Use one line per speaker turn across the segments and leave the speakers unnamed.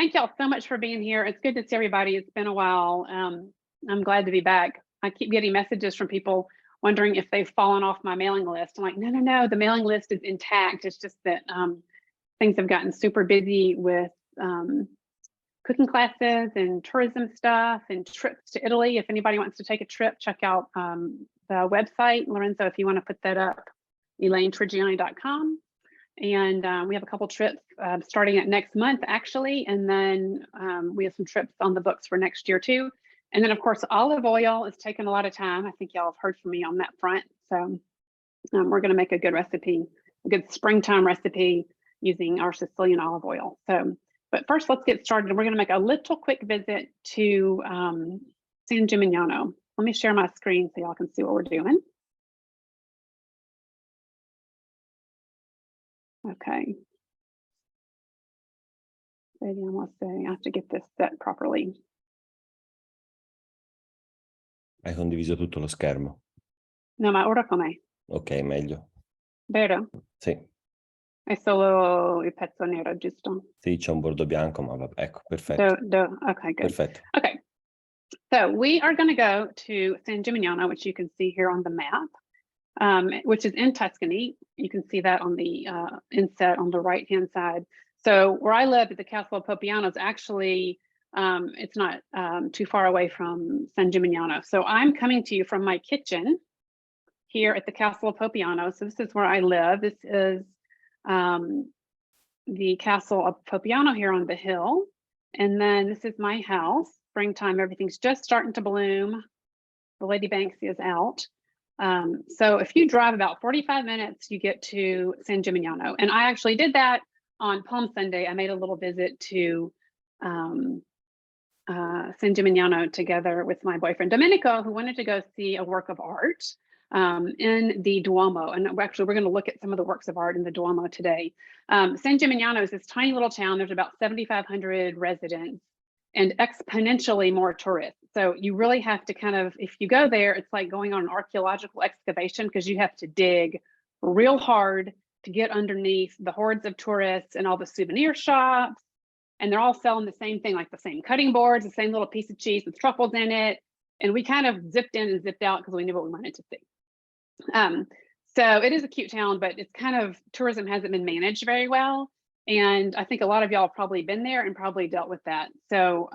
thank y'all so much for being here. It's good to see everybody. It's been a while. I'm glad to be back. I keep getting messages from people wondering if they've fallen off my mailing list. I'm like, no, the mailing list is intact. It's just that things have gotten super busy with cooking classes and tourism stuff and trips to Italy. If anybody wants to take a trip, check out the website. Lorenzo, if you want to put that up, elainetrigiani.com. And we have a couple trips starting at next month, actually. And then we have some trips on the books for next year, too. And then, of course, olive oil is taking a lot of time. I think y'all have heard from me on that front. So we're going to make a good recipe, a good springtime recipe using our Sicilian olive oil. So, but first, let's get started. We're going to make a little quick visit to San Gimignano. Let me share my screen so y'all can see what we're doing. Okay. Vediamo se I have to get this set properly.
Hai condiviso tutto lo schermo?
No, ma ora com'è?
Ok, meglio.
Vero?
Sì.
È solo il pezzo nero, giusto?
Sì, c'è un bordo bianco, ma vabbè, ecco, perfetto.
Okay, good.
Perfetto.
Okay, so we are going to go to San Gimignano, which you can see here on the map, which is in Tuscany. You can see that on the inset on the right-hand side. So where I live at the Castle of Poppiano is actually, it's not too far away from San Gimignano. So I'm coming to you from my kitchen here at the Castle of Poppiano. So this is where I live. This is the Castle of Poppiano here on the hill. And then this is my house. Springtime, everything's just starting to bloom. The Lady Banksia is out. So if you drive about 45 minutes, you get to San Gimignano. And I actually did that on Palm Sunday. I made a little visit to San Gimignano together with my boyfriend Domenico, who wanted to go see a work of art in the Duomo. And actually, we're going to look at some of the works of art in the Duomo today. San Gimignano is this tiny little town. There's about 7,500 residents and exponentially more tourists. So you really have to kind of, if you go there, it's like going on an archaeological excavation because you have to dig real hard to get underneath the hordes of tourists and all the souvenir shops. And they're all selling the same thing, like the same cutting boards, the same little piece of cheese with truffles in it. And we kind of zipped in and zipped out because we knew what we wanted to see. So it is a cute town, but it's kind of, tourism hasn't been managed very well. And I think a lot of y'all have probably been there and probably dealt with that. So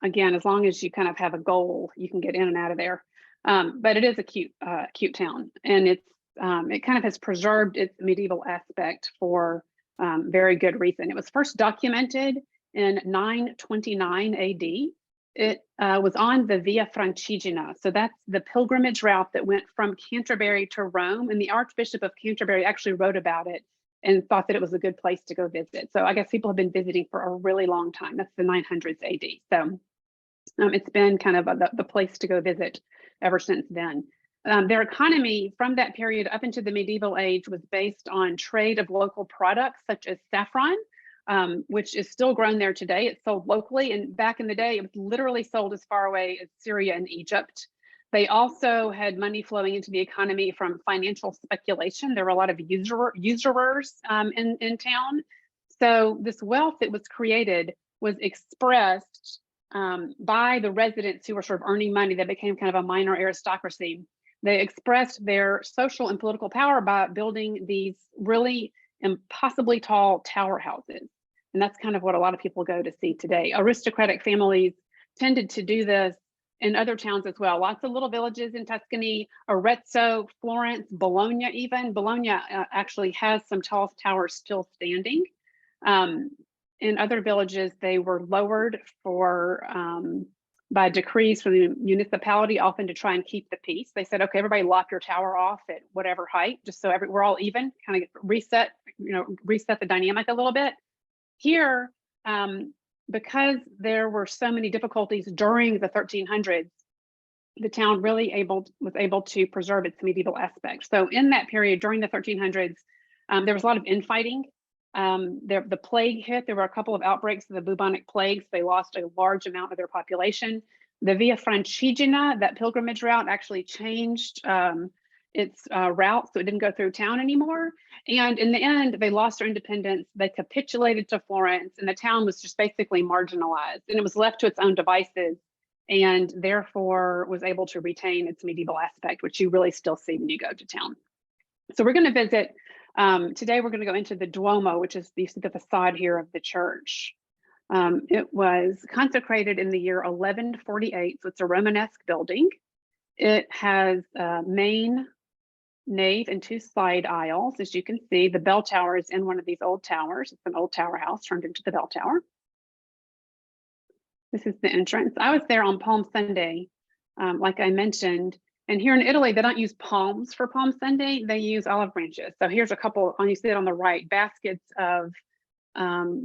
again, as long as you kind of have a goal, you can get in and out of there. But it is a cute town, and it's it kind of has preserved its medieval aspect for very good reason. It was first documented in 929 AD. It was on the Via Francigena. So that's the pilgrimage route that went from Canterbury to Rome. And the Archbishop of Canterbury actually wrote about it and thought that it was a good place to go visit. So I guess people have been visiting for a really long time. That's the 900s AD. So it's been kind of the place to go visit ever since then. Their economy from that period up into the medieval age was based on trade of local products such as saffron, which is still grown there today. It's sold locally, and back in the day, it was literally sold as far away as Syria and Egypt. They also had money flowing into the economy from financial speculation. There were a lot of usurers in town. So this wealth that was created was expressed by the residents who were sort of earning money. That became kind of a minor aristocracy. They expressed their social and political power by building these really impossibly tall tower houses. And that's kind of what a lot of people go to see today. Aristocratic families tended to do this in other towns as well. Lots of little villages in Tuscany, Arezzo, Florence, Bologna even. Bologna actually has some tall towers still standing. In other villages, they were lowered by decrees from the municipality, often to try and keep the peace. They said, okay, everybody lock your tower off at whatever height, just so we're all even, kind of reset the dynamic a little bit. Here, because there were so many difficulties during the 1300s, the town really was able to preserve its medieval aspect. So in that period, during the 1300s, there was a lot of infighting. The plague hit. There were a couple of outbreaks of the bubonic plagues. They lost a large amount of their population. The Via Francigena, that pilgrimage route, actually changed its route, so it didn't go through town anymore. And in the end, they lost their independence. They capitulated to Florence, and the town was just basically marginalized, and it was left to its own devices, and therefore was able to retain its medieval aspect, which you really still see when you go to town. So we're going to visit, today we're going to go into the Duomo, which is, you see the facade here of the church. It was consecrated in the year 1148, so it's a Romanesque building. It has a main nave and 2 side aisles. As you can see, the bell tower is in one of these old towers. It's an old tower house turned into the bell tower. This is the entrance. I was there on Palm Sunday, like I mentioned. And here in Italy, they don't use palms for Palm Sunday. They use olive branches. So here's a couple, you see it on the right, baskets of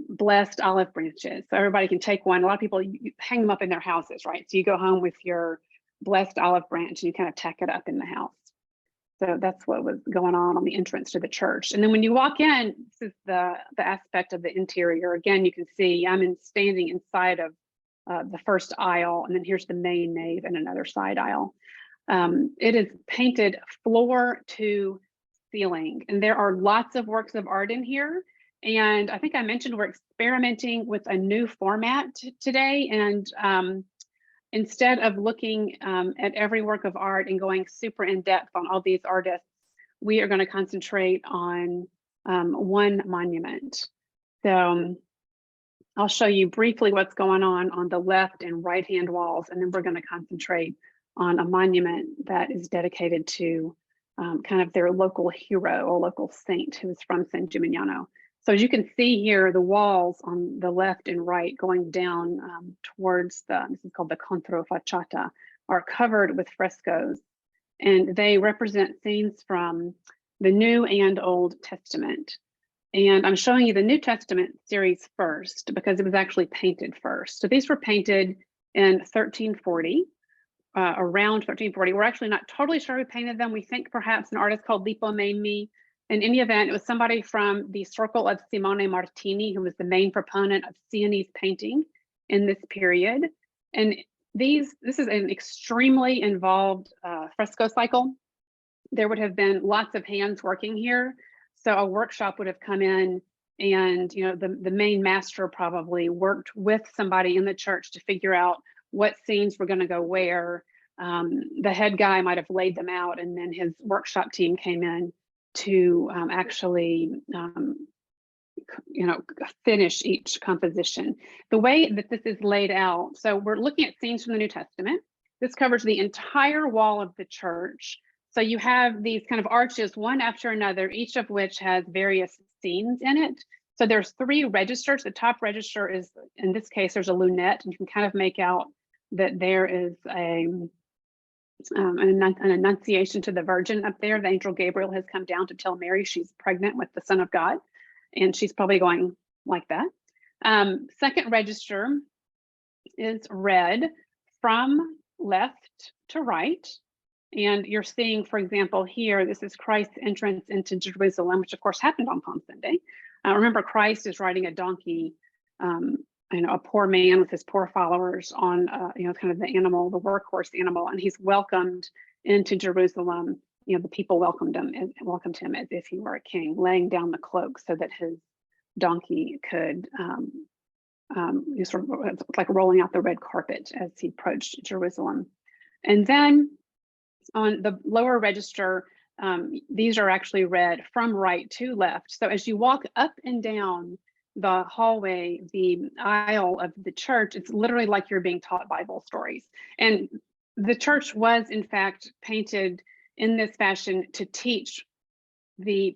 blessed olive branches. So everybody can take one. A lot of people you hang them up in their houses, right? So you go home with your blessed olive branch and you kind of tack it up in the house. So that's what was going on the entrance to the church. And then when you walk in, this is the aspect of the interior. Again, you can see I'm standing inside of the first aisle, and then here's the main nave and another side aisle. It is painted floor to ceiling, and there are lots of works of art in here. And I think I mentioned we're experimenting with a new format today. And instead of looking at every work of art and going super in depth on all these artists, we are going to concentrate on one monument. So I'll show you briefly what's going on the left and right hand walls, and then we're going to concentrate on a monument that is dedicated to kind of their local hero or local saint who is from San Gimignano. So as you can see here, the walls on the left and right going down towards this is called the controfacciata, are covered with frescoes, and they represent scenes from the New and Old Testament. And I'm showing you the New Testament series first because it was actually painted first. So these were painted in 1340, around 1340. We're actually not totally sure who painted them. We think perhaps an artist called Lippo Memmi. In any event, it was somebody from the circle of Simone Martini, who was the main proponent of Sienese painting in this period. And this is an extremely involved fresco cycle. There would have been lots of hands working here. So a workshop would have come in, and the main master probably worked with somebody in the church to figure out what scenes were going to go where. The head guy might have laid them out, and then his workshop team came in to actually finish each composition. The way that this is laid out, so we're looking at scenes from the New Testament. This covers the entire wall of the church. So you have these kind of arches, one after another, each of which has various scenes in it. So there's 3 registers. The top register is, in this case, there's a lunette, and you can kind of make out that there is an annunciation to the Virgin up there. The angel Gabriel has come down to tell Mary she's pregnant with the Son of God, and she's probably going like that. Second register is read from left to right. And you're seeing, for example, here, this is Christ's entrance into Jerusalem, which of course happened on Palm Sunday. Remember, Christ is riding a donkey, a poor man with his poor followers on, kind of the animal, the workhorse animal, and he's welcomed into Jerusalem. The people welcomed him as if he were a king, laying down the cloak so that his donkey could sort of like rolling out the red carpet as he approached Jerusalem. And then on the lower register, these are actually read from right to left. So as you walk up and down the hallway, the aisle of the church, it's literally like you're being taught Bible stories. And the church was, in fact, painted in this fashion to teach the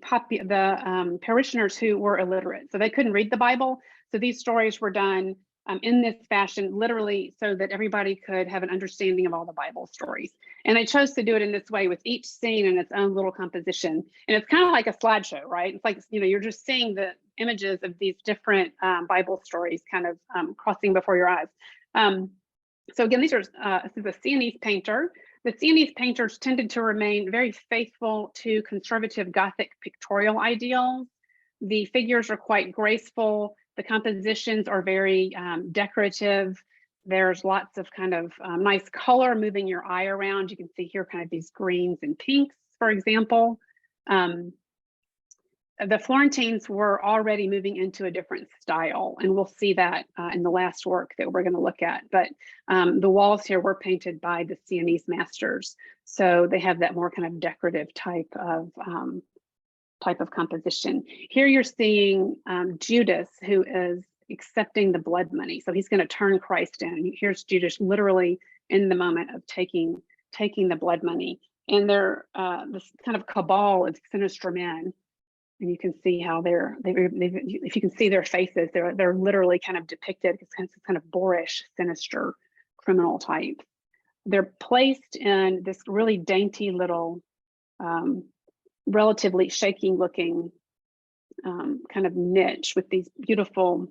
parishioners who were illiterate. So they couldn't read the Bible. So these stories were done in this fashion, literally, so that everybody could have an understanding of all the Bible stories. And they chose to do it in this way, with each scene in its own little composition. And it's kind of like a slideshow, right? It's like, you're just seeing the images of these different Bible stories kind of crossing before your eyes. So again, this is a Sienese painter. The Sienese painters tended to remain very faithful to conservative Gothic pictorial ideals. The figures are quite graceful. The compositions are very decorative. There's lots of kind of nice color moving your eye around. You can see here kind of these greens and pinks. for example, the Florentines were already moving into a different style, and we'll see that in the last work that we're going to look at. But the walls here were painted by the Sienese masters, so they have that more kind of decorative type of composition. Here you're seeing Judas, who is accepting the blood money, so he's going to turn Christ in. Here's Judas literally in the moment of taking the blood money, and they're this kind of cabal of sinister men. And you can see how if you can see their faces, they're literally kind of depicted as kind of boorish, sinister criminal type. They're placed in this really dainty little, relatively shaky looking kind of niche with these beautiful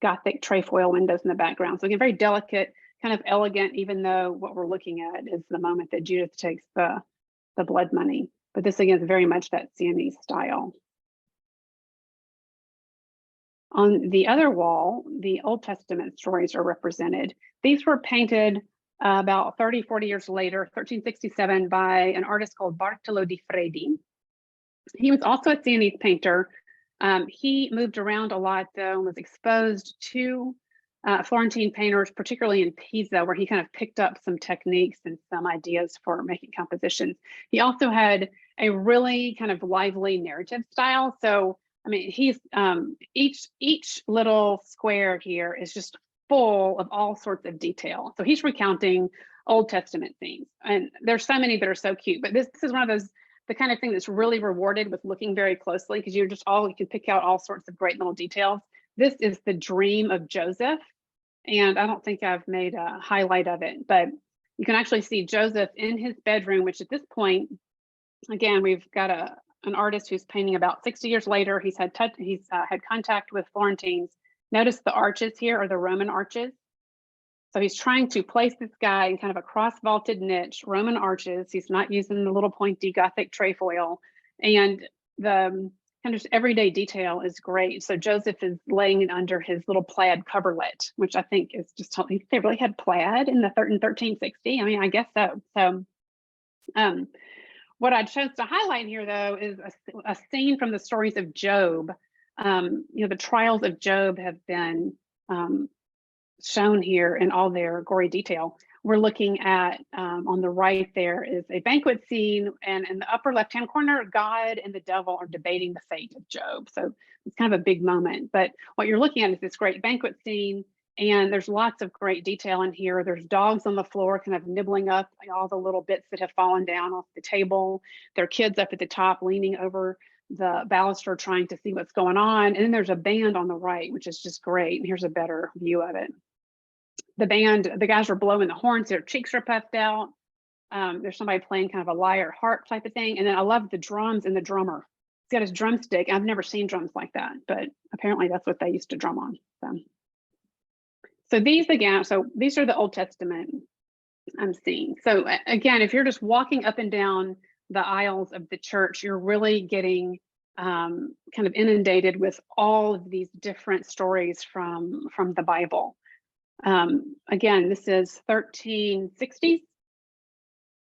Gothic trefoil windows in the background. So again, very delicate, kind of elegant, even though what we're looking at is the moment that Judith takes the blood money. But this again is very much that Sienese style. On the other wall, the Old Testament stories are represented. These were painted about 30, 40 years later, 1367, by an artist called Bartolo di Fredi. He was also a Sienese painter. He moved around a lot, though, and was exposed to Florentine painters, particularly in Pisa, where he kind of picked up some techniques and some ideas for making compositions. He also had a really kind of lively narrative style. So, I mean, he's each little square here is just full of all sorts of detail. So he's recounting Old Testament scenes, and there's so many that are so cute. But this is one of those, the kind of thing that's really rewarded with looking very closely, because you can pick out all sorts of great little details. This is the dream of Joseph. And I don't think I've made a highlight of it, but you can actually see Joseph in his bedroom, which at this point, again, we've got an artist who's painting about 60 years later. He's had contact with Florentines. Notice the arches here are the Roman arches. So he's trying to place this guy in kind of a cross-vaulted niche, Roman arches. He's not using the little pointy Gothic trefoil, and the kind of everyday detail is great. So Joseph is laying under his little plaid coverlet, which I think is just, they really had plaid in 1360. I mean, I guess so. So what I chose to highlight here, though, is a scene from the stories of Job. The trials of Job have been shown here in all their gory detail. We're looking at, on the right there is a banquet scene, and in the upper left-hand corner, God and the devil are debating the fate of Job. So it's kind of a big moment, but what you're looking at is this great banquet scene, and there's lots of great detail in here. There's dogs on the floor kind of nibbling up all the little bits that have fallen down off the table. There are kids up at the top leaning over the baluster trying to see what's going on. And then there's a band on the right, which is just great. And here's a better view of it. The band, the guys are blowing the horns, their cheeks are puffed out. There's somebody playing kind of a lyre harp type of thing. And then I love the drums and the drummer. He's got his drumstick. I've never seen drums like that, but apparently that's what they used to drum on. So these are the Old Testament I'm seeing. So again, if you're just walking up and down the aisles of the church, you're really getting kind of inundated with all of these different stories from the Bible. Again, this is 1360s.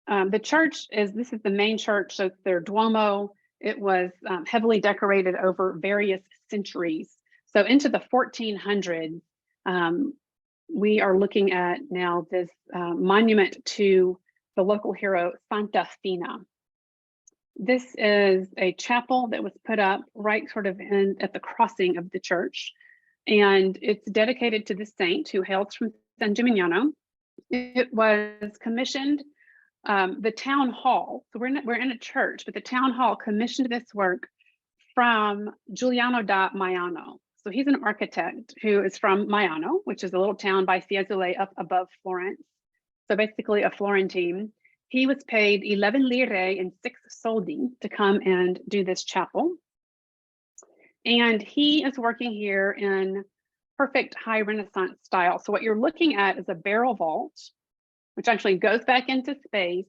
The church this is the main church, so their Duomo. It was heavily decorated over various centuries. So into the 1400s, we are looking at now this monument to the local hero, Saint Fina. This is a chapel that was put up right sort of at the crossing of the church. And it's dedicated to the saint who hails from San Gimignano. It was commissioned, the town hall, so we're in a church, but the town hall commissioned this work from Giuliano da Maiano. So he's an architect who is from Maiano, which is a little town by Fiesole up above Florence. So basically a Florentine. He was paid 11 lire and 6 soldi to come and do this chapel. And he is working here in perfect high Renaissance style. So what you're looking at is a barrel vault, which actually goes back into space,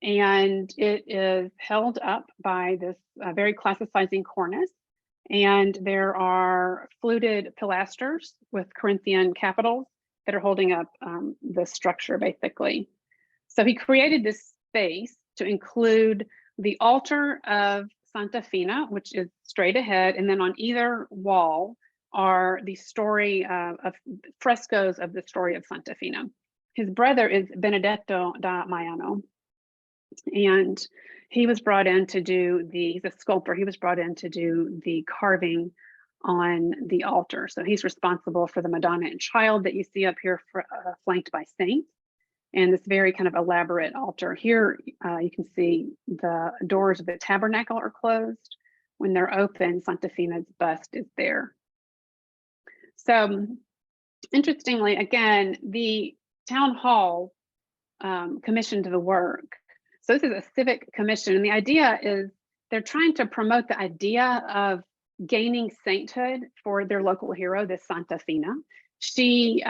and it is held up by this very classicizing cornice. And there are fluted pilasters with Corinthian capitals that are holding up the structure, basically. So he created this space to include the altar of Santa Fina, which is straight ahead, and then on either wall are the story of frescoes of the story of Santa Fina. His brother is Benedetto da Maiano, and he was brought in to do he's a sculptor, he was brought in to do the carving on the altar. So he's responsible for the Madonna and Child that you see up here, flanked by saints, and this very kind of elaborate altar. Here you can see the doors of the tabernacle are closed. When they're open, Santa Fina's bust is there. So interestingly, again, the town hall commissioned the work. So this is a civic commission, and the idea is they're trying to promote the idea of gaining sainthood for their local hero, this Santa Fina. She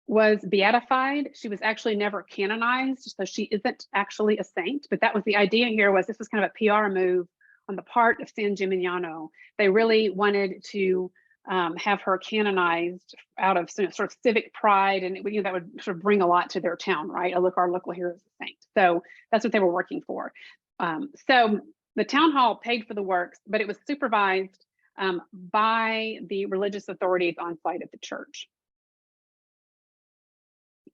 was beatified. She was actually never canonized, so she isn't actually a saint, but that was the idea here. Was this was kind of a PR move on the part of San Gimignano. They really wanted to have her canonized out of sort of civic pride, and that would sort of bring a lot to their town, right? Look, our local hero is a saint. So that's what they were working for. So the town hall paid for the works, but it was supervised by the religious authorities on site at the church.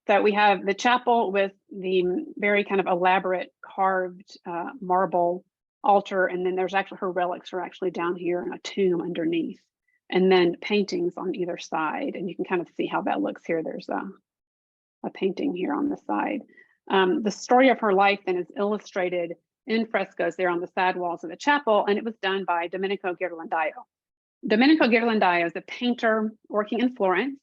So we have the chapel with the very kind of elaborate carved marble altar, and then there's actually her relics are actually down here in a tomb underneath, and then paintings on either side, and you can kind of see how that looks here. There's a painting here on the side. The story of her life then is illustrated in frescoes there on the side walls of the chapel, and it was done by Domenico Ghirlandaio. Domenico Ghirlandaio is a painter working in Florence.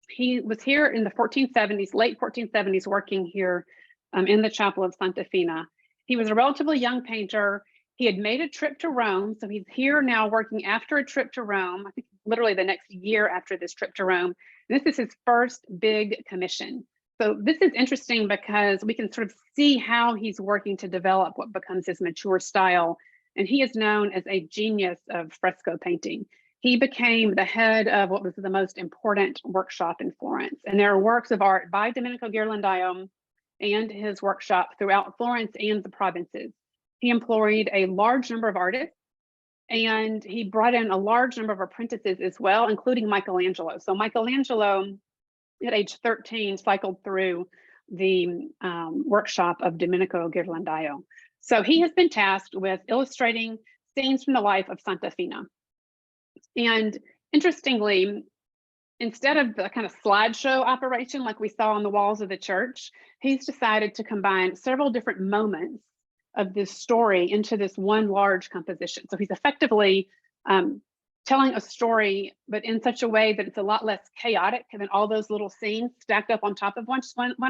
He was here in the 1470s, late 1470s, working here in the chapel of Santa Fina. He was a relatively young painter. He had made a trip to Rome, so he's here now working after a trip to Rome, I think literally the next year after this trip to Rome. This is his first big commission. So this is interesting because we can sort of see how he's working to develop what becomes his mature style. And he is known as a genius of fresco painting. He became the head of what was the most important workshop in Florence. And there are works of art by Domenico Ghirlandaio and his workshop throughout Florence and the provinces. He employed a large number of artists, and he brought in a large number of apprentices as well, including Michelangelo. So Michelangelo, at age 13, cycled through the workshop of Domenico Ghirlandaio. So he has been tasked with illustrating scenes from the life of Santa Fina. And interestingly, instead of the kind of slideshow operation like we saw on the walls of the church, he's decided to combine several different moments of this story into this one large composition. So he's effectively telling a story, but in such a way that it's a lot less chaotic than all those little scenes stacked up on top of one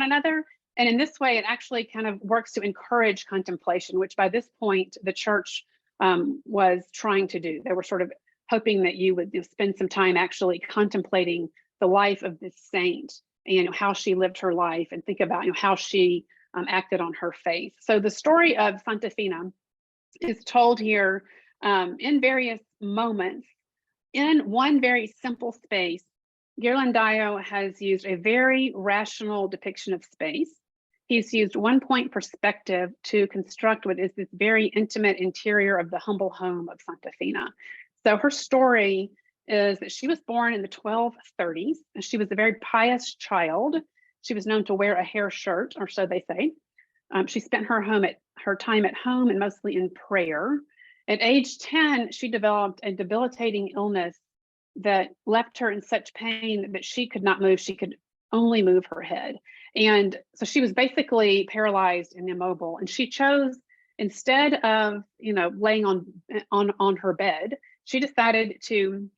another. And in this way, it actually kind of works to encourage contemplation, which by this point, the church was trying to do. They were sort of hoping that you would spend some time actually contemplating the life of this saint and how she lived her life, and think about how she acted on her faith. So the story of Santa Fina is told here in various moments in one very simple space. Ghirlandaio has used a very rational depiction of space. He's used one-point perspective to construct what is this very intimate interior of the humble home of Santa Fina. So her story is that she was born in the 1230s, and she was a very pious child. She was known to wear a hair shirt, or so they say. She spent her time at home and mostly in prayer. At age 10, she developed a debilitating illness that left her in such pain that she could not move. She could only move her head. And so she was basically paralyzed and immobile. And she chose, instead of laying on her bed, she decided to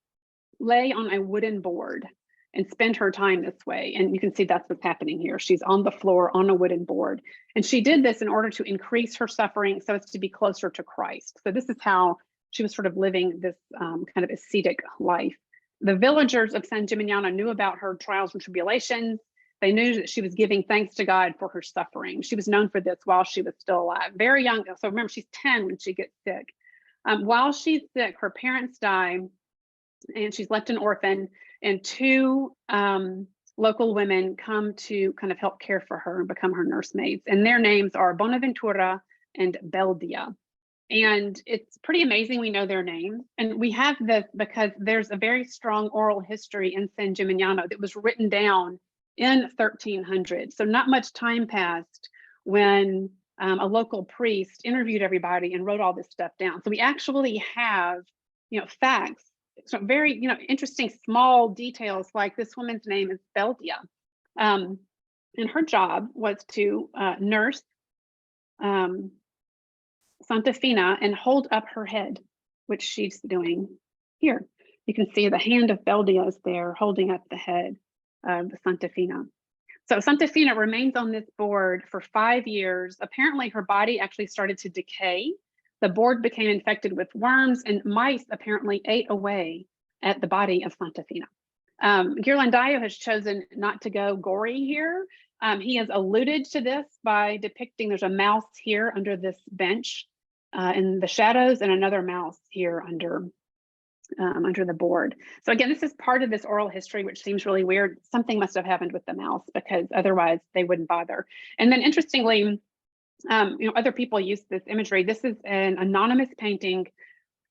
lay on a wooden board and spend her time this way. And you can see that's what's happening here. She's on the floor on a wooden board. And she did this in order to increase her suffering so as to be closer to Christ. So this is how she was sort of living this kind of ascetic life. The villagers of San Gimignano knew about her trials and tribulations. They knew that she was giving thanks to God for her suffering. She was known for this while she was still alive, very young. So remember, she's 10 when she gets sick. While she's sick, her parents die, and she's left an orphan, and two local women come to kind of help care for her and become her nursemaids. And their names are Bonaventura and Beldia. And it's pretty amazing we know their names. And we have this because there's a very strong oral history in San Gimignano that was written down in 1300. So not much time passed when a local priest interviewed everybody and wrote all this stuff down. So we actually have, facts, so very, interesting small details, like this woman's name is Beldia. And her job was to nurse Saint Fina and hold up her head, which she's doing here. You can see the hand of Beldia is there holding up the head of Saint Fina. So Saint Fina remains on this board for 5 years. Apparently her body actually started to decay. The board became infected with worms, and mice apparently ate away at the body of Saint Fina. Ghirlandaio has chosen not to go gory here. He has alluded to this by depicting there's a mouse here under this bench in the shadows, and another mouse here under the board. So again, this is part of this oral history, which seems really weird. Something must have happened with the mouse, because otherwise they wouldn't bother. And then interestingly, other people use this imagery. This is an anonymous painting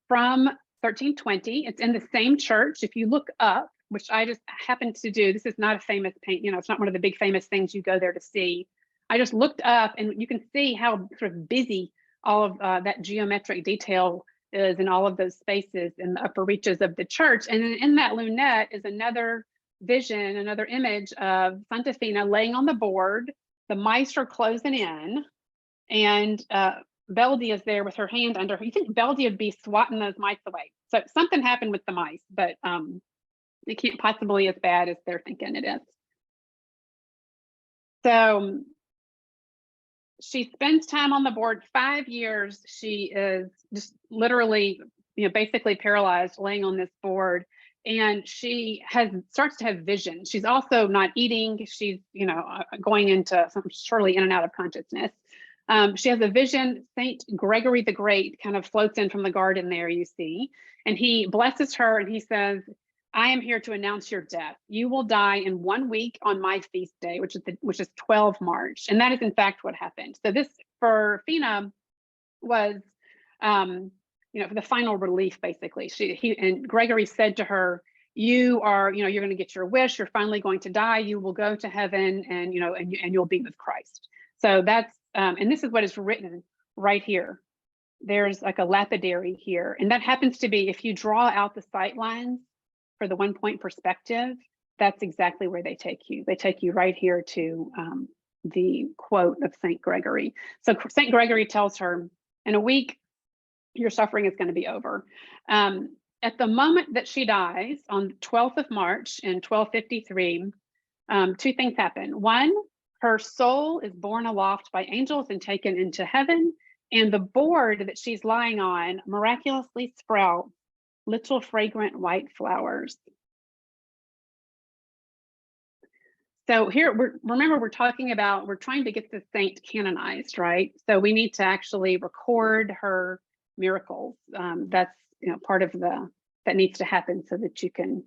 from 1320. It's in the same church. If you look up, which I just happened to do, this is not a famous paint, it's not one of the big famous things you go there to see. I just looked up, and you can see how sort of busy all of that geometric detail is in all of those spaces in the upper reaches of the church. And then in that lunette is another vision, another image of Saint Fina laying on the board. The mice are closing in, and Beldia is there with her hand under her. You think Beldia would be swatting those mice away. So something happened with the mice, but it can't possibly be as bad as they're thinking it is. So she spends time on the board, 5 years. She is just literally, basically paralyzed, laying on this board. And she starts to have vision. She's also not eating. She's, going into surely in and out of consciousness. She has a vision. Saint Gregory the Great kind of floats in from the garden there, you see, and he blesses her, and he says, "I am here to announce your death. You will die in 1 week on my feast day," which is 12 March. And that is in fact what happened. So this for Fina was, the final relief, basically. And Gregory said to her, "You are, you're going to get your wish. You're finally going to die. You will go to heaven, and and you'll be with Christ." So that's, and this is what is written right here. There's like a lapidary here, and that happens to be, if you draw out the sight lines for the 1-point perspective, that's exactly where they take you. They take you right here to the quote of Saint Gregory. So Saint Gregory tells her, "In a week, your suffering is going to be over." At the moment that she dies, on the 12th of March in 1253, 2 things happen. One, her soul is borne aloft by angels and taken into heaven, and the board that she's lying on miraculously sprouts little fragrant white flowers. So here, we're talking about, we're trying to get the saint canonized, right? So we need to actually record her miracles. That's part of that needs to happen so that you can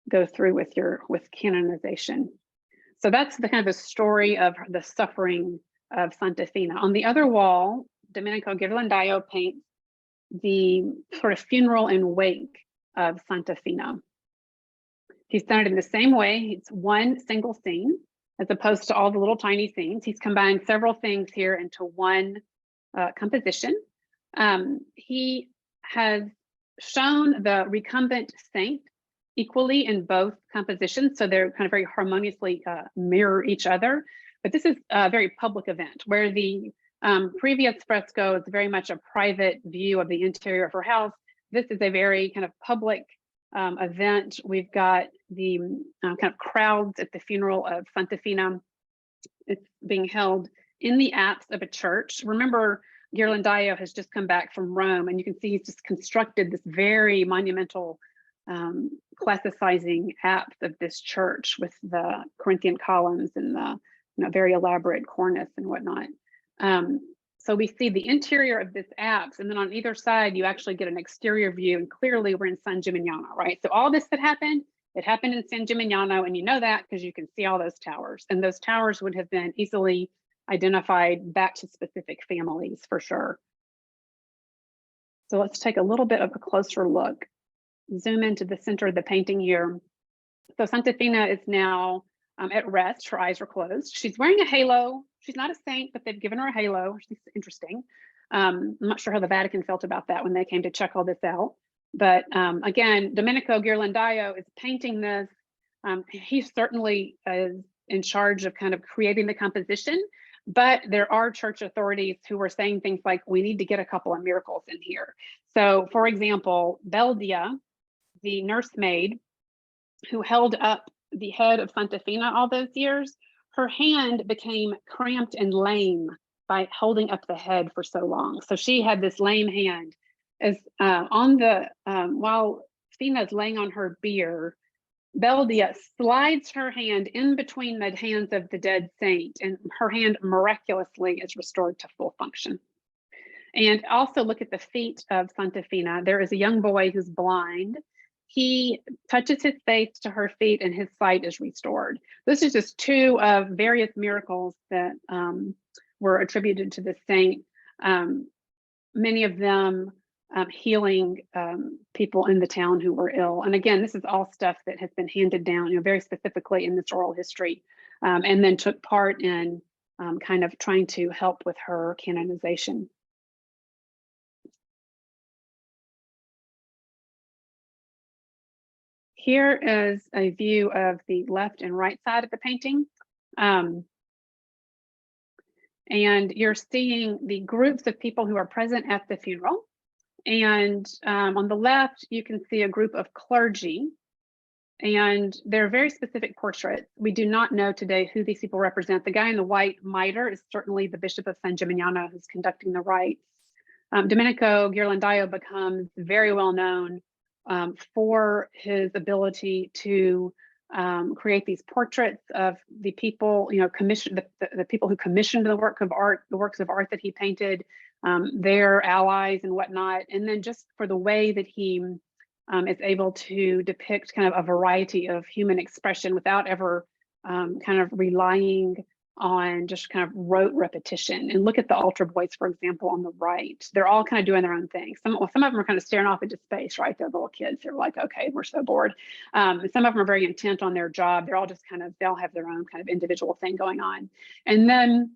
go through with canonization. So that's the kind of the story of the suffering of Saint Fina. On the other wall, Domenico Ghirlandaio paints the sort of funeral and wake of Saint Fina. He's done it in the same way. It's one single scene, as opposed to all the little tiny scenes. He's combined several things here into one composition. He has shown the recumbent saint equally in both compositions, so they're kind of very harmoniously mirror each other. But this is a very public event, where the previous fresco is very much a private view of the interior of her house. This is a very kind of public event. We've got the kind of crowds at the funeral of Saint Fina. It's being held in the apse of a church. Remember, Ghirlandaio has just come back from Rome, and you can see he's just constructed this very monumental classicizing apse of this church with the Corinthian columns and the very elaborate cornice and whatnot. So we see the interior of this apse, and then on either side, you actually get an exterior view, and clearly we're in San Gimignano, right? So all this that happened, it happened in San Gimignano, and you know that because you can see all those towers, and those towers would have been easily identified back to specific families for sure. So let's take a little bit of a closer look. Zoom into the center of the painting here. So Santa Fina is now at rest. Her eyes are closed. She's wearing a halo. She's not a saint, but they've given her a halo, which is interesting. I'm not sure how the Vatican felt about that when they came to check all this out. But again, Domenico Ghirlandaio is painting this. He certainly is in charge of kind of creating the composition, but there are church authorities who are saying things like, we need to get a couple of miracles in here. So for example, Beldia, the nursemaid who held up the head of Santa Fina all those years, her hand became cramped and lame by holding up the head for so long. So she had this lame hand. As while Fina's laying on her bier, Beldia slides her hand in between the hands of the dead saint, and her hand miraculously is restored to full function. And also look at the feet of Santa Fina. There is a young boy who's blind. He touches his face to her feet and his sight is restored. This is just two of various miracles that were attributed to the saint, many of them healing people in the town who were ill. And again, this is all stuff that has been handed down, very specifically in this oral history, and then took part in kind of trying to help with her canonization. Here is a view of the left and right side of the painting. And you're seeing the groups of people who are present at the funeral. And on the left, you can see a group of clergy. And they're very specific portraits. We do not know today who these people represent. The guy in the white mitre is certainly the Bishop of San Gimignano who's conducting the rites. Domenico Ghirlandaio becomes very well known for his ability to create these portraits of the people, commissioned the people who commissioned the works of art that he painted, their allies and whatnot, and then just for the way that he is able to depict kind of a variety of human expression without ever kind of relying on just kind of rote repetition. And look at the altar boys, for example, on the right. They're all kind of doing their own thing. Some of them are kind of staring off into space, right? They're little kids. They're like, okay, we're so bored. Some of them are very intent on their job. They're all just kind of, they'll have their own kind of individual thing going on. And then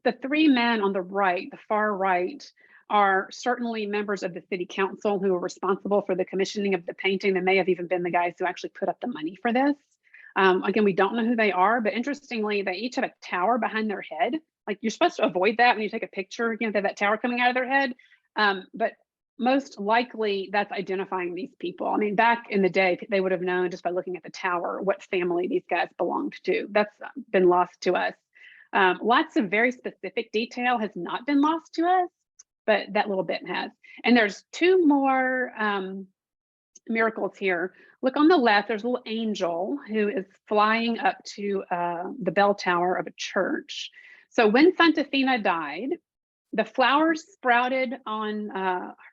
the three men on the right, the far right, are certainly members of the city council who are responsible for the commissioning of the painting. They may have even been the guys who actually put up the money for this. Again, we don't know who they are, but interestingly, they each have a tower behind their head. Like, you're supposed to avoid that when you take a picture, they have that tower coming out of their head. But most likely that's identifying these people. I mean, back in the day, they would have known just by looking at the tower what family these guys belonged to. That's been lost to us. Lots of very specific detail has not been lost to us, but that little bit has. And there's two more miracles here. Look on the left, there's a little angel who is flying up to the bell tower of a church. So when Santa Fina died, the flowers sprouted on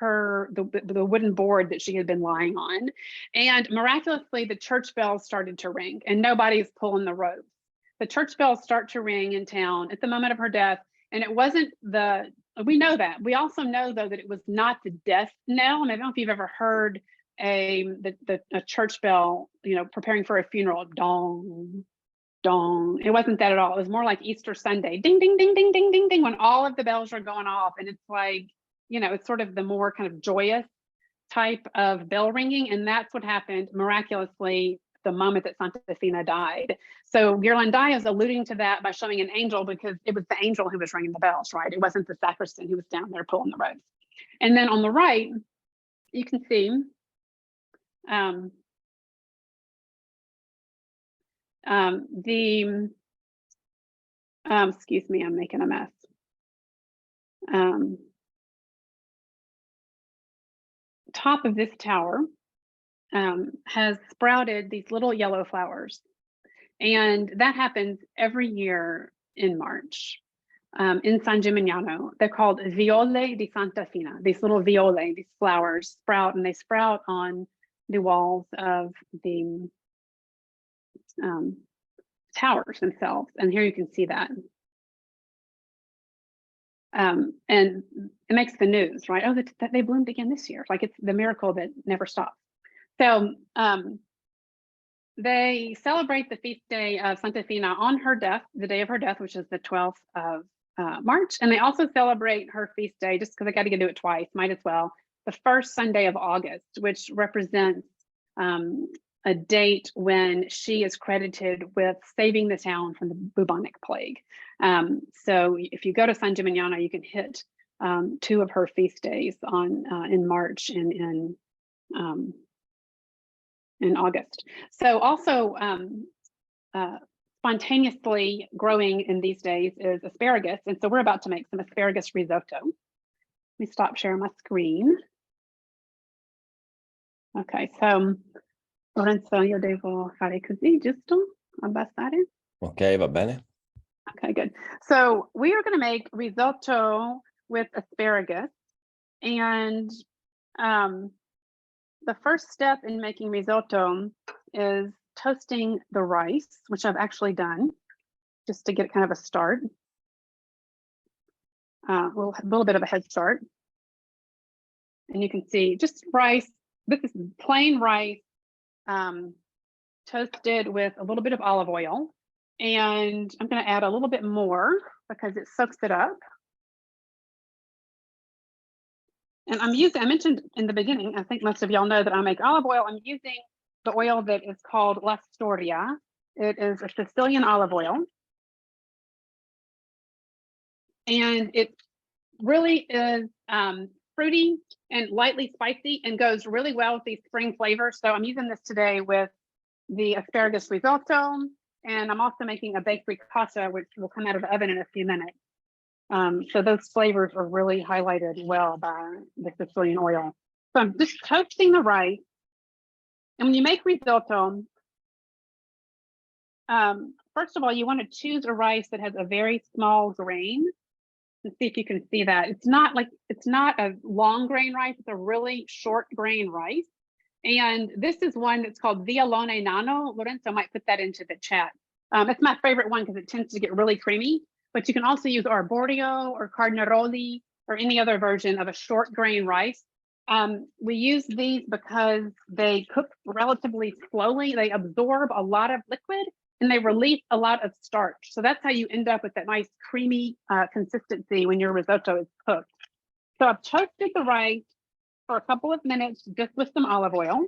the wooden board that she had been lying on. And miraculously, the church bells started to ring and nobody's pulling the ropes. The church bells start to ring in town at the moment of her death. And it wasn't we know that. We also know, though, that it was not the death knell. And I don't know if you've ever heard a church bell, preparing for a funeral, dong, dong. It wasn't that at all. It was more like Easter Sunday, ding, ding, ding, ding, ding, ding, ding, when all of the bells are going off. And it's like, it's sort of the more kind of joyous type of bell ringing. And that's what happened miraculously the moment that Santa Fina died. So Ghirlandaio is alluding to that by showing an angel, because it was the angel who was ringing the bells, right? It wasn't the sacristan who was down there pulling the ropes. And then on the right, you can see excuse me, I'm making a mess. Top of this tower has sprouted these little yellow flowers. And that happens every year in March in San Gimignano. They're called viole di Santa Fina. These little viole, these flowers sprout, and they sprout on the walls of the towers themselves. And here you can see that. And it makes the news, right? Oh, that they bloomed again this year. Like it's the miracle that never stops. So they celebrate the feast day of Saint Fina on her death, the day of her death, which is the 12th of March. And they also celebrate her feast day, just because I got to do it twice, might as well, the first Sunday of August, which represents a date when she is credited with saving the town from the bubonic plague. So if you go to San Gimignano, you can hit 2 of her feast days in March and in August. So also spontaneously growing in these days is asparagus. And so we're about to make some asparagus risotto. Let me stop sharing my screen. Okay, so Lorenzo, io devo fare così, giusto? Abbassare?
Ok, va bene.
Okay, good. So we are going to make risotto with asparagus. And the first step in making risotto is toasting the rice, which I've actually done just to get kind of a start. A little bit of a head start. And you can see just rice. This is plain rice, toasted with a little bit of olive oil. And I'm going to add a little bit more because it soaks it up. And I mentioned in the beginning, I think most of y'all know that I make olive oil. I'm using the oil that is called La Storia. It is a Sicilian olive oil. And it really is fruity and lightly spicy and goes really well with these spring flavors. So I'm using this today with the asparagus risotto. And I'm also making a baked ricotta, which will come out of the oven in a few minutes. So those flavors are really highlighted well by the Sicilian oil. So I'm just toasting the rice. And when you make risotto, first of all, you want to choose a rice that has a very small grain. Let's see if you can see that. It's not a long grain rice. It's a really short grain rice. And this is one that's called Vialone Nano. Lorenzo might put that into the chat. It's my favorite one because it tends to get really creamy, but you can also use arborio or carnaroli or any other version of a short grain rice. We use these because they cook relatively slowly. They absorb a lot of liquid and they release a lot of starch. So that's how you end up with that nice creamy consistency when your risotto is cooked. So I've toasted the rice for a couple of minutes just with some olive oil.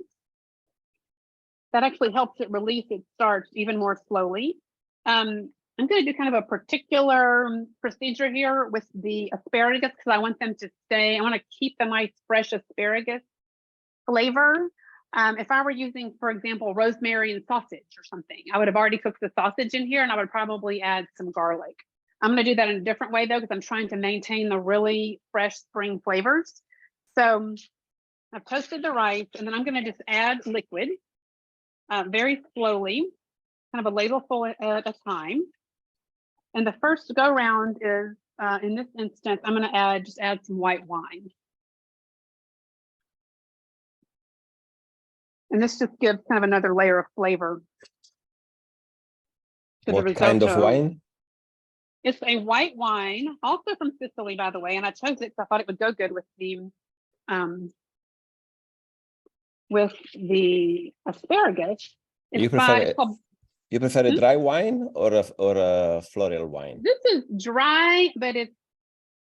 That actually helps it release its starch even more slowly. I'm going to do kind of a particular procedure here with the asparagus because I want them to stay. I want to keep the nice fresh asparagus flavor. If I were using, for example, rosemary and sausage or something, I would have already cooked the sausage in here and I would probably add some garlic. I'm going to do that in a different way though, because I'm trying to maintain the really fresh spring flavors. So I've toasted the rice and then I'm going to just add liquid very slowly, kind of a ladleful at a time. And the first go round is, in this instance, I'm going to add some white wine. And this just gives kind of another layer of flavor to the risotto.
What kind of wine?
It's a white wine, also from Sicily, by the way. And I chose it because I thought it would go good with the asparagus.
You prefer a dry wine or a floral wine?
This is dry, but it's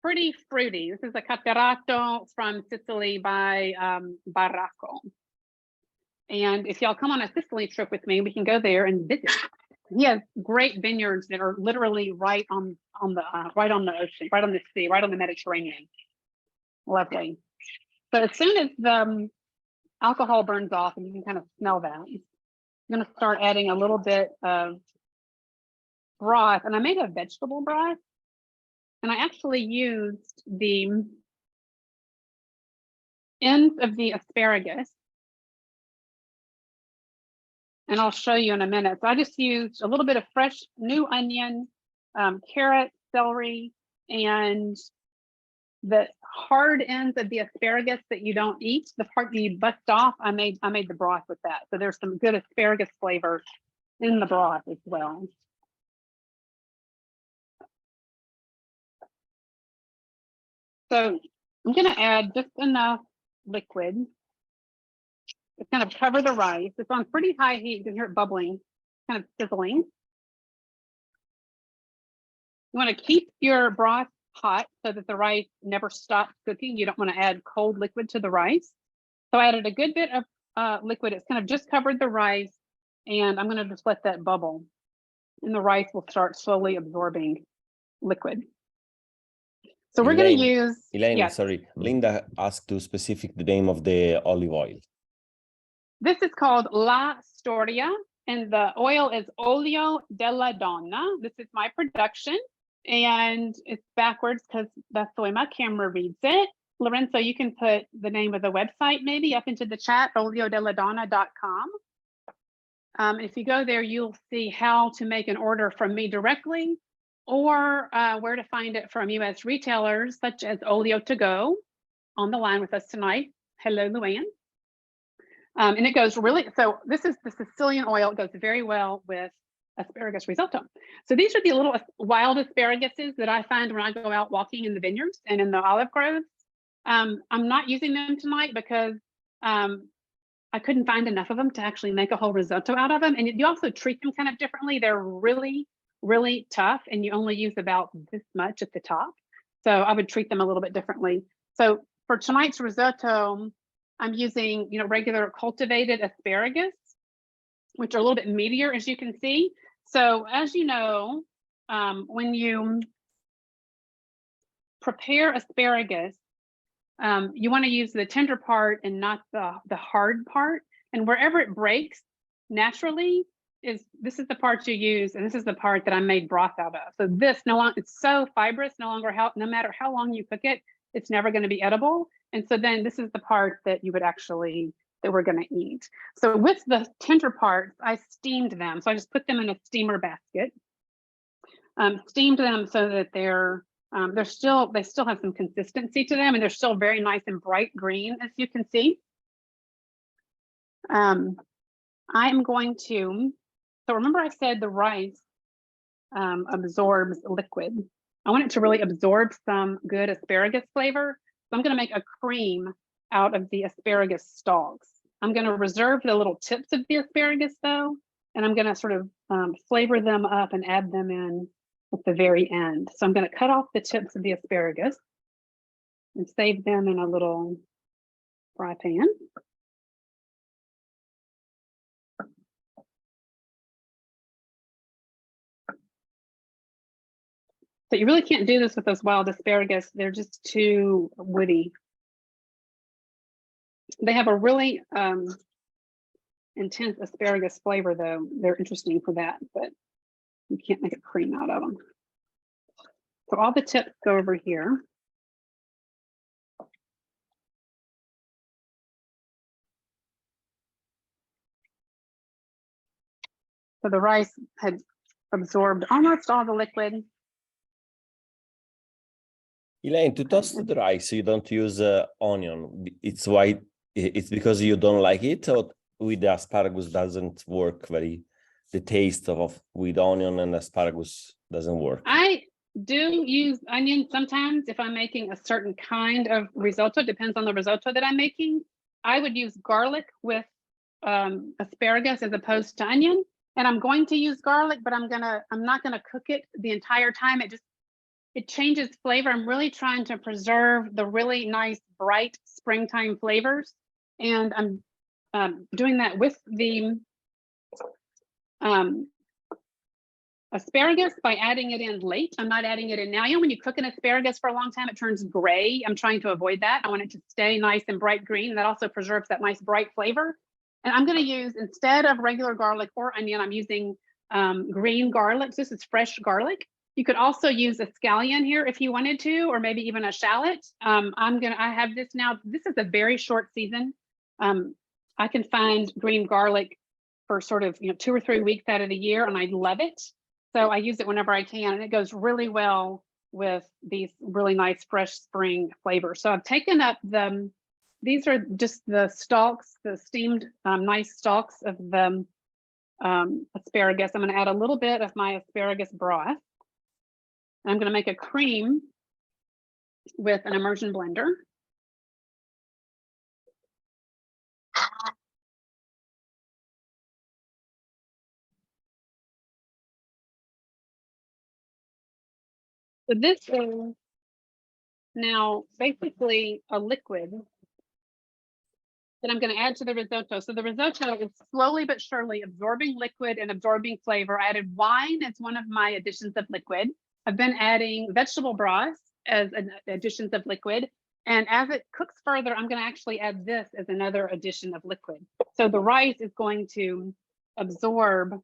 pretty fruity. This is a Cattarato from Sicily by Baracco. And if y'all come on a Sicily trip with me, we can go there and visit. He has great vineyards that are literally right on the ocean, right on the sea, right on the Mediterranean. Lovely. So as soon as the alcohol burns off, and you can kind of smell that, I'm going to start adding a little bit of broth. And I made a vegetable broth. And I actually used the ends of the asparagus. And I'll show you in a minute. So I just used a little bit of fresh new onion, carrot, celery, and the hard ends of the asparagus that you don't eat, the part that you bust off, I made the broth with that. So there's some good asparagus flavor in the broth as well. So I'm going to add just enough liquid. It's going to cover the rice. It's on pretty high heat. You can hear it bubbling, kind of sizzling. You want to keep your broth hot so that the rice never stops cooking. You don't want to add cold liquid to the rice. So I added a good bit of liquid. It's kind of just covered the rice, and I'm going to just let that bubble, and the rice will start slowly absorbing liquid. So we're going to use.
Elaine,
yes.
sorry, Linda asked to specific the name of the olive oil.
This is called La Storia, and the oil is Olio della Donna. This is my production, and it's backwards because that's the way my camera reads it. Lorenzo, you can put the name of the website maybe up into the chat, oliodelladonna.com. If you go there, you'll see how to make an order from me directly, or where to find it from US retailers such as Olio To Go on the line with us tonight. Hello, Luann. And it goes really, so this is the Sicilian oil. It goes very well with asparagus risotto. So these are the little wild asparaguses that I find when I go out walking in the vineyards and in the olive groves. I'm not using them tonight because I couldn't find enough of them to actually make a whole risotto out of them. And you also treat them kind of differently. They're really, really tough, and you only use about this much at the top. So I would treat them a little bit differently. So for tonight's risotto, I'm using, regular cultivated asparagus, which are a little bit meatier, as you can see. So as you know, when you prepare asparagus, you want to use the tender part and not the hard part. And wherever it breaks naturally, this is the part you use, and this is the part that I made broth out of. So this it's so fibrous, no matter how long you cook it, it's never going to be edible. And so then this is the part that we're going to eat. So with the tender parts, I steamed them. So I just put them in a steamer basket, steamed them so that they still have some consistency to them, and they're still very nice and bright green, as you can see. I'm going to, so remember I said the rice absorbs liquid. I want it to really absorb some good asparagus flavor. So I'm going to make a cream out of the asparagus stalks. I'm going to reserve the little tips of the asparagus though, and I'm going to sort of flavor them up and add them in at the very end. So I'm going to cut off the tips of the asparagus and save them in a little fry pan. So you really can't do this with those wild asparagus. They're just too woody. They have a really intense asparagus flavor though. They're interesting for that, but you can't make a cream out of them. So all the tips go over here. So the rice had absorbed almost all the liquid.
Elaine, to toast the rice, you don't use onion. It's why it's because you don't like it, or with the asparagus doesn't work very. The taste with onion and asparagus doesn't work.
I do use onion sometimes if I'm making a certain kind of risotto. Depends on the risotto that I'm making. I would use garlic with asparagus as opposed to onion. And I'm going to use garlic, but I'm not gonna cook it the entire time. It changes flavor. I'm really trying to preserve the really nice, bright springtime flavors. And I'm doing that with the asparagus by adding it in late. I'm not adding it in now. When you cook an asparagus for a long time, it turns gray. I'm trying to avoid that. I want it to stay nice and bright green. And that also preserves that nice bright flavor. And I'm going to use, instead of regular garlic or onion, I'm using green garlic. This is fresh garlic. You could also use a scallion here if you wanted to, or maybe even a shallot. I have this now. This is a very short season. I can find green garlic for sort of 2 or 3 weeks out of the year, and I love it. So I use it whenever I can, and it goes really well with these really nice fresh spring flavors. So I've taken up these are just the stalks, the steamed nice stalks of the asparagus. I'm going to add a little bit of my asparagus broth. I'm going to make a cream with an immersion blender. So this is now basically a liquid that I'm going to add to the risotto. So the risotto is slowly but surely absorbing liquid and absorbing flavor. I added wine as one of my additions of liquid. I've been adding vegetable broth as additions of liquid. And as it cooks further, I'm going to actually add this as another addition of liquid. So the rice is going to absorb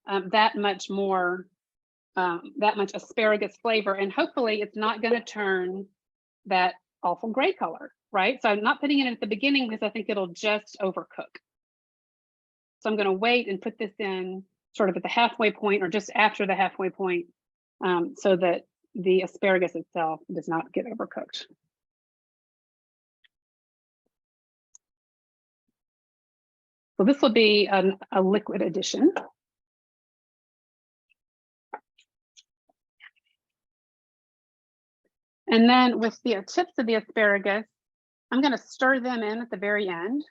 that much more, that much asparagus flavor. And hopefully it's not going to turn that awful gray color, right? So I'm not putting it in at the beginning because I think it'll just overcook. So I'm going to wait and put this in sort of at the halfway point or just after the halfway point, so that the asparagus itself does not get overcooked. So this will be a liquid addition. And then with the tips of the asparagus, I'm going to stir them in at the very end.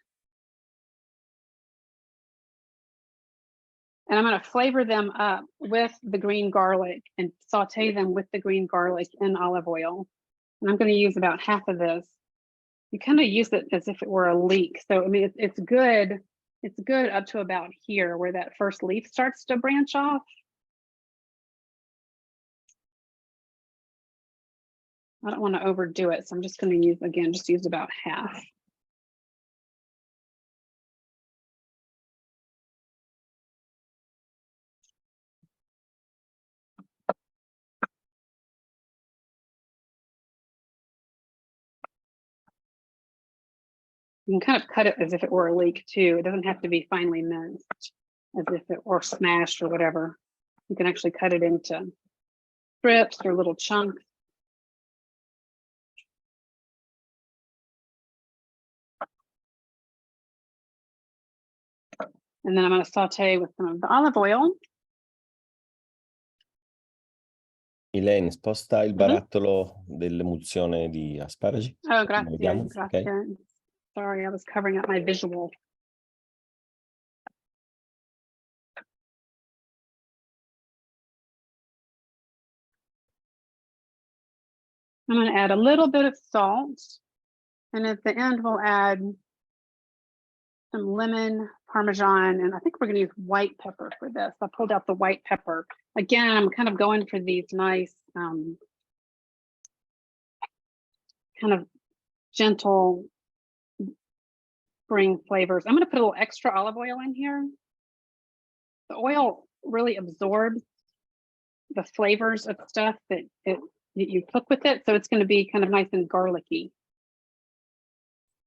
And I'm going to flavor them up with the green garlic and saute them with the green garlic in olive oil. And I'm going to use about half of this. You kind of use it as if it were a leek. So, I mean, it's good. It's good up to about here where that first leaf starts to branch off. I don't want to overdo it. So I'm just going to use, again, just use about half. You can kind of cut it as if it were a leek too. It doesn't have to be finely minced as if it were smashed or whatever. You can actually cut it into strips or little chunks. And then I'm going to saute with some of the olive oil.
Elaine, sposta il barattolo dell'emulsione di asparagi.
Oh, grazie.
Vediamo.
Grazie.
Okay.
Sorry, I was covering up my visual. I'm going to add a little bit of salt. And at the end, we'll add some lemon, Parmesan, and I think we're going to use white pepper for this. I pulled out the white pepper. Again, I'm kind of going for these nice, kind of gentle spring flavors. I'm going to put a little extra olive oil in here. The oil really absorbs the flavors of stuff that you cook with it. So it's going to be kind of nice and garlicky.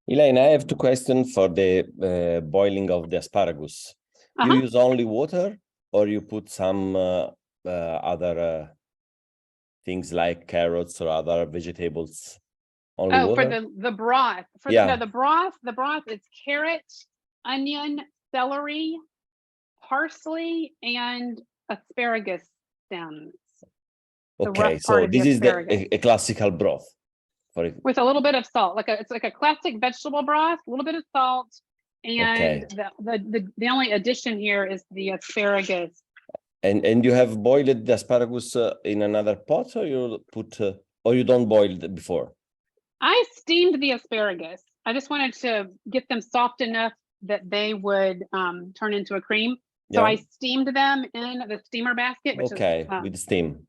Elaine, I have two questions for the boiling of the asparagus. You use only water, or you put some other things like carrots or other vegetables? Only water?
For the broth. The broth is carrot, onion, celery, parsley, and asparagus stems.
Okay, so this is a classical broth.
With a little bit of salt, it's like a classic vegetable broth, a little bit of salt, and the only addition here is the asparagus.
And you have boiled the asparagus in another pot, or you put, or you don't boil it before?
I steamed the asparagus. I just wanted to get them soft enough that they would turn into a cream. So I steamed them in the steamer basket. Which is,
with steam.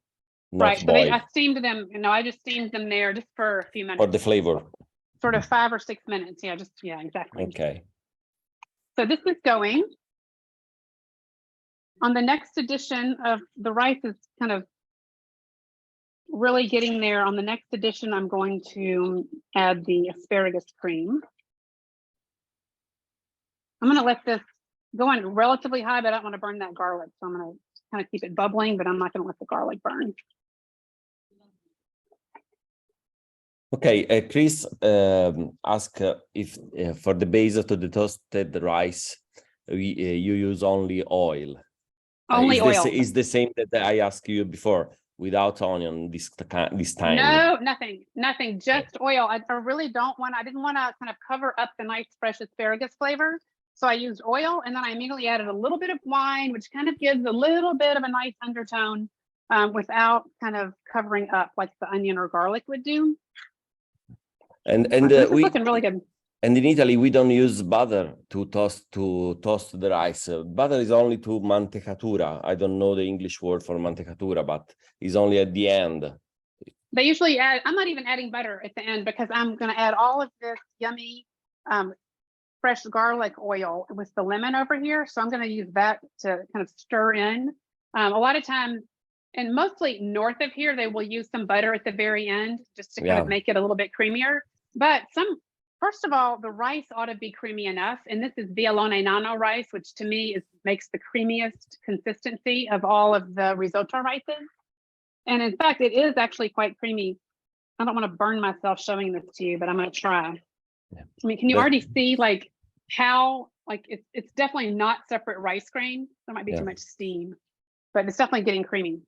Right, so I steamed them. I just steamed them there just for a few minutes.
For the flavor.
Sort of 5 or 6 minutes. Yeah, exactly.
Okay.
So this is going. On the next edition of the rice is kind of really getting there. On the next edition, I'm going to add the asparagus cream. I'm going to let this go on relatively high, but I don't want to burn that garlic. So I'm going to kind of keep it bubbling, but I'm not going to let the garlic burn.
Okay, Chris asked if for the base of the toasted rice, you use only oil.
Only oil.
Is the same that I asked you before. without onion this time?
No, nothing, just oil. I really I didn't want to kind of cover up the nice fresh asparagus flavor. So I used oil, and then I immediately added a little bit of wine, which kind of gives a little bit of a nice undertone without kind of covering up like the onion or garlic would do.
And
it's looking really good.
And in Italy, we don't use butter to toast the rice. Butter is only to mantecatura. I don't know the English word for mantecatura, but it's only at the end.
They usually add, I'm not even adding butter at the end because I'm going to add all of this yummy fresh garlic oil with the lemon over here. So I'm going to use that to kind of stir in. A lot of times, and mostly north of here, they will use some butter at the very end just to kind of make it a little bit creamier. But first of all, the rice ought to be creamy enough. And this is Vialone Nano rice, which to me makes the creamiest consistency of all of the risotto rices. And in fact, it is actually quite creamy. I don't want to burn myself showing this to you, but I'm going to try. Yeah. I mean, can you already see like how, like it's definitely not separate rice grain. There might be too much steam, but it's definitely getting creamy.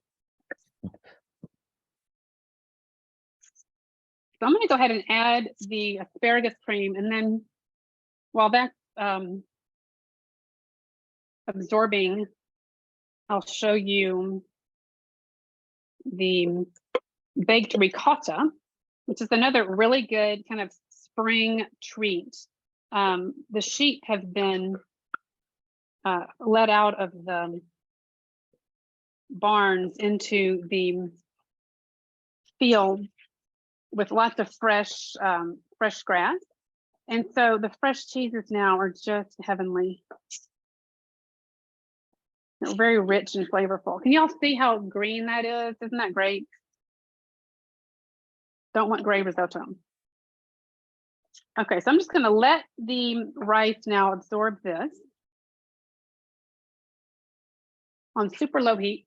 So I'm going to go ahead and add the asparagus cream, and then while that's absorbing, I'll show you the baked ricotta, which is another really good kind of spring treat. The sheep have been let out of the barns into the field with lots of fresh grass. And so the fresh cheeses now are just heavenly. They're very rich and flavorful. Can y'all see how green that is? Isn't that great? Don't want gray risotto. Okay, so I'm just gonna let the rice now absorb this on super low heat.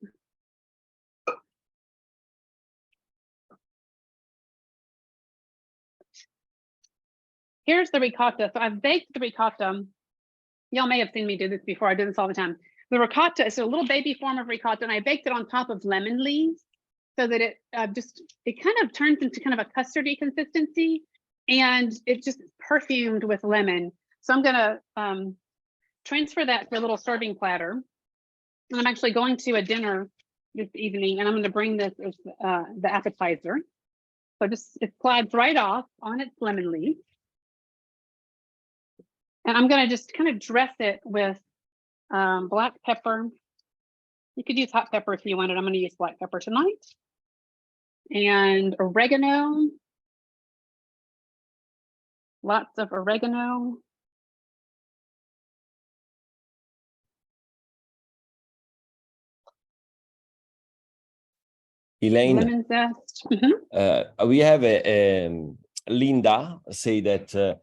Here's the ricotta. So I've baked the ricotta. Y'all may have seen me do this before. I do this all the time. The ricotta is a little baby form of ricotta, and I baked it on top of lemon leaves so that it kind of turns into kind of a custardy consistency, and it just perfumed with lemon. So I'm gonna transfer that to a little serving platter. And I'm actually going to a dinner this evening, and I'm going to bring this as the appetizer. So it slides right off on its lemon leaf. And I'm going to just kind of dress it with black pepper. You could use hot pepper if you wanted. I'm going to use black pepper tonight. And oregano. Lots of oregano.
Elaine,
lemon zest.
We have Linda say that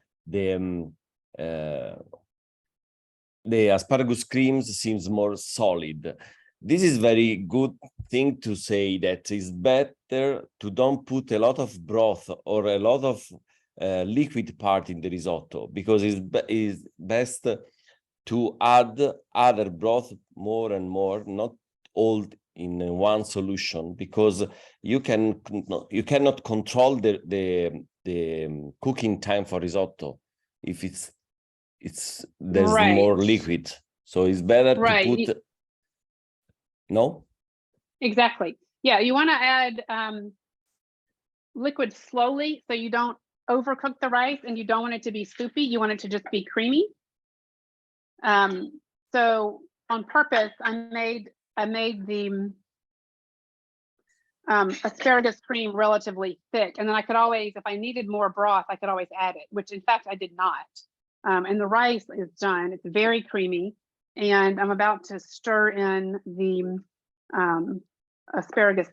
the asparagus creams seems more solid. This is very good thing to say, that it's better to don't put a lot of broth or a lot of liquid part in the risotto, because it's best to add other broth more and more, not all in one solution, because you cannot control the cooking time for risotto if there's more liquid. So it's better to put no?
Exactly. Yeah, you want to add liquid slowly so you don't overcook the rice, and you don't want it to be soupy. You want it to just be creamy. So on purpose, I made the asparagus cream relatively thick, and then I could always, if I needed more broth, I could always add it, which in fact I did not. And the rice is done. It's very creamy, and I'm about to stir in the asparagus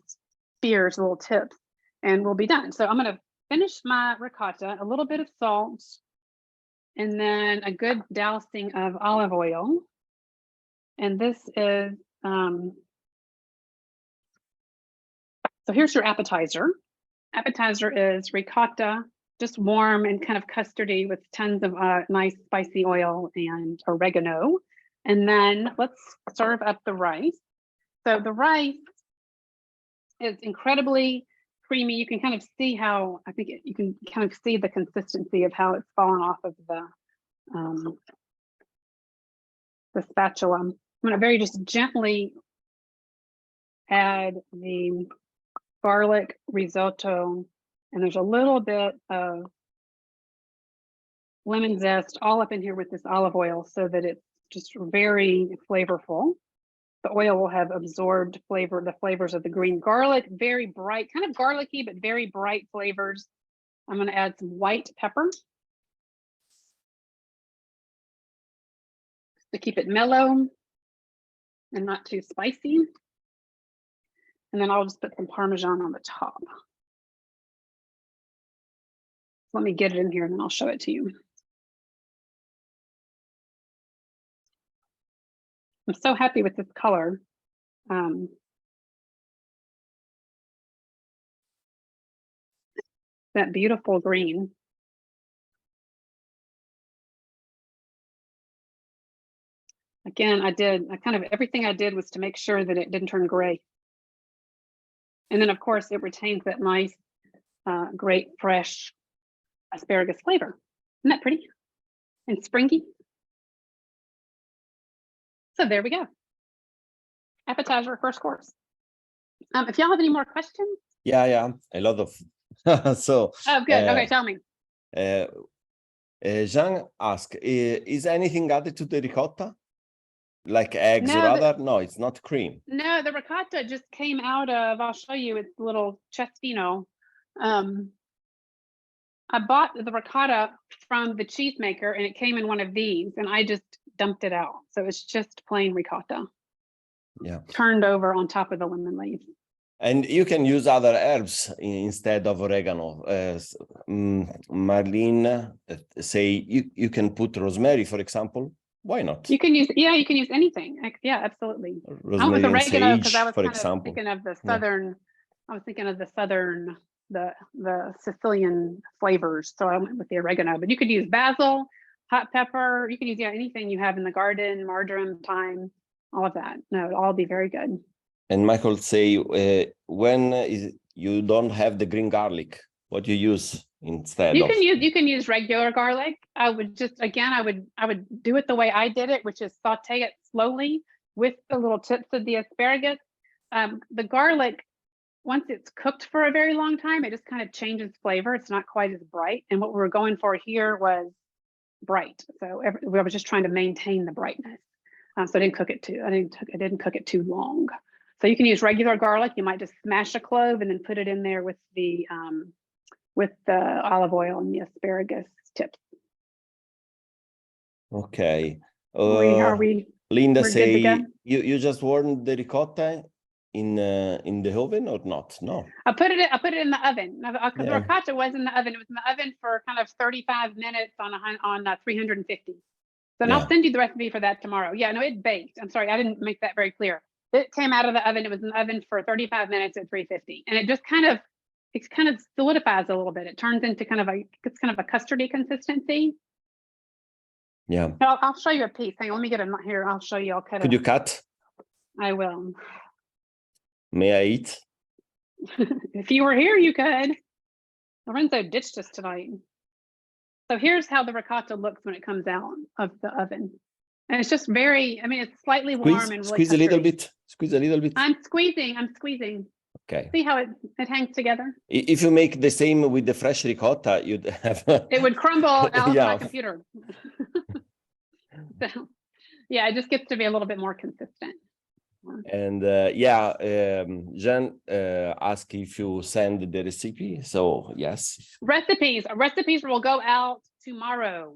spears, little tips, and we'll be done. So I'm going to finish my ricotta, a little bit of salt, and then a good dousing of olive oil. And this is, so here's your appetizer. Appetizer is ricotta, just warm and kind of custardy with tons of nice spicy oil and oregano. And then let's serve up the rice. So the rice It's incredibly creamy. You can kind of see how, I think you can kind of see the consistency of how it's fallen off of the spatula. I'm gonna very just gently add the garlic risotto, and there's a little bit of lemon zest all up in here with this olive oil so that it's just very flavorful. The oil will have absorbed the flavors of the green garlic, very bright, kind of garlicky, but very bright flavors. I'm going to add some white pepper to keep it mellow and not too spicy. And then I'll just put some Parmesan on the top. Let me get it in here and then I'll show it to you. I'm so happy with this color. That beautiful green. Again, everything I did was to make sure that it didn't turn gray. And then of course it retains that nice, great, fresh asparagus flavor. Isn't that pretty and springy? So there we go. Appetizer, first course. If y'all have any more questions?
Yeah, a lot of. So.
Oh, good. Okay, tell me.
Jean asked, is anything added to the ricotta? Like eggs or other? No, it's not cream.
No, the ricotta just came out of, I'll show you, it's a little cestino. I bought the ricotta from the cheesemaker and it came in one of these and I just dumped it out. So it's just plain ricotta.
Yeah.
Turned over on top of the lemon leaf.
And you can use other herbs instead of oregano. Marlene, say you can put rosemary, for example. Why not?
You can use, you can use anything. Yeah, absolutely.
Rosemary
I went with oregano because I was
for
kind
example.
of thinking of the southern, I was thinking of the southern, the Sicilian flavors. So I went with the oregano, but you could use basil, hot pepper. You can use anything you have in the garden, marjoram, thyme, all of that. No, it'll all be very good.
And Michael say, when you don't have the green garlic, what do you use instead?
You can use regular garlic. I would just, again, I would do it the way I did it, which is saute it slowly with the little tips of the asparagus. The garlic, once it's cooked for a very long time, it just kind of changes flavor. It's not quite as bright. And what we were going for here was bright. So I was just trying to maintain the brightness. So I didn't cook it too long. So you can use regular garlic. You might just smash a clove and then put it in there with the olive oil and the asparagus tips.
Okay.
Are we
Linda say you just warmed the ricotta in the oven or not? No.
I put it in the oven. The ricotta was in the oven. It was in the oven for kind of 35 minutes on 350. So and I'll send you the recipe for that tomorrow. Yeah, no, it baked. I'm sorry, I didn't make that very clear. It came out of the oven. It was in the oven for 35 minutes at 350, and it just kind of solidifies a little bit. It turns into kind of a custardy consistency.
Yeah.
I'll show you a piece. Hang on, let me get it here. I'll show you. I'll cut it.
Could you cut?
I will.
May I eat?
If you were here, you could. Lorenzo ditched us tonight. So here's how the ricotta looks when it comes out of the oven. And it's just very, it's slightly warm and really
squeeze a little bit. Squeeze a little bit.
I'm squeezing. Okay. See how it hangs together? If
you make the same with the fresh ricotta, you'd have...
It would crumble out of my computer. So, yeah, it just gets to be a little bit more consistent.
And Jean asked if you send the recipe. So yes.
Recipes will go out tomorrow.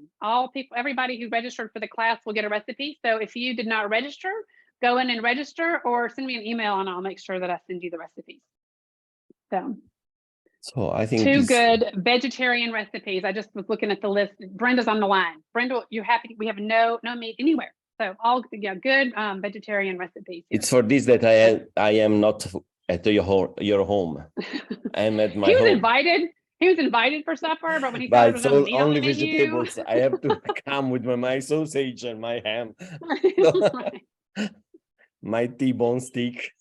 Everybody who registered for the class will get a recipe. So if you did not register, go in and register or send me an email and I'll make sure that I send you the recipes.
So I think
two good vegetarian recipes. I just was looking at the list. Brenda's on the line. Brenda, you're happy? We have no meat anywhere. So all good vegetarian recipes here.
It's for this that I am not at your home. I'm at my home.
He was invited for supper, but when he said it was
so only vegetables, I have to come with my sausage and my ham. My T-bone steak.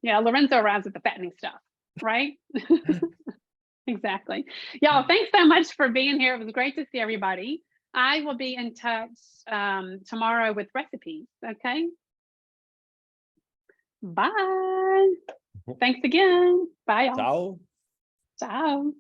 Yeah, Lorenzo arrives at the fattening stuff, right? Exactly. Y'all, thanks so much for being here. It was great to see everybody. I will be in touch tomorrow with recipes. Okay. Bye. Thanks again. Bye, y'all.
Ciao.
Ciao.